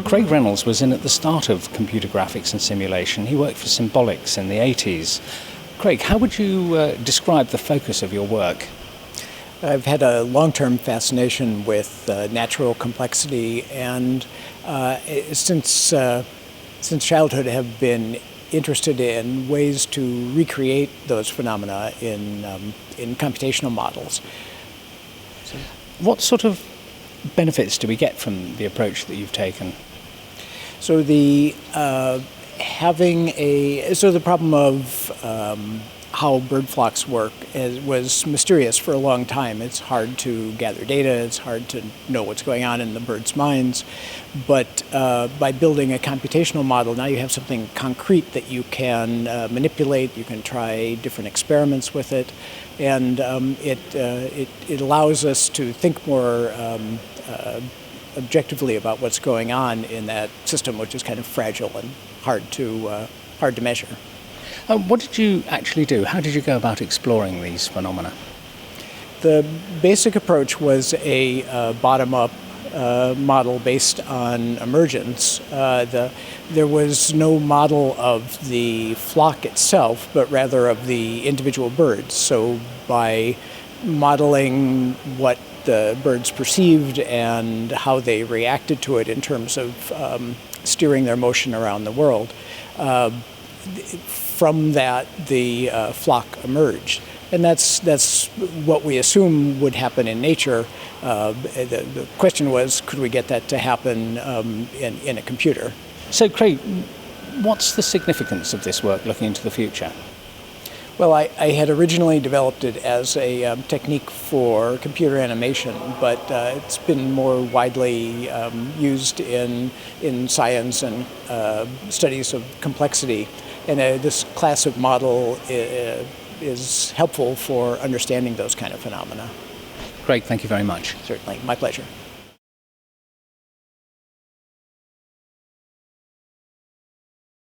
Craig Reynolds was in at the start of computer graphics and simulation. He worked for Symbolics in the 80s. Craig, how would you describe the focus of your work? I've had a long-term fascination with natural complexity, and since childhood have been interested in ways to recreate those phenomena in computational models. What sort of benefits do we get from the approach that you've taken? So the problem of how bird flocks work was mysterious for a long time. It's hard to gather data, it's hard to know what's going on in the birds' minds, but by building a computational model, now you have something concrete that you can manipulate, you can try different experiments with it, and it allows us to think more objectively about what's going on in that system, which is kind of fragile and hard to measure. What did you actually do? How did you go about exploring these phenomena? The basic approach was a bottom-up model based on emergence. There was no model of the flock itself, but rather of the individual birds. So by modeling what the birds perceived and how they reacted to it in terms of steering their motion around the world, from that the flock emerged. And that's what we assume would happen in nature. The question was, could we get that to happen in a computer? So Craig, what's the significance of this work looking into the future? Well, I had originally developed it as a technique for computer animation, but it's been more widely used in science and studies of complexity. And this class of model is helpful for understanding those kind of phenomena. Craig, thank you very much. Certainly, my pleasure.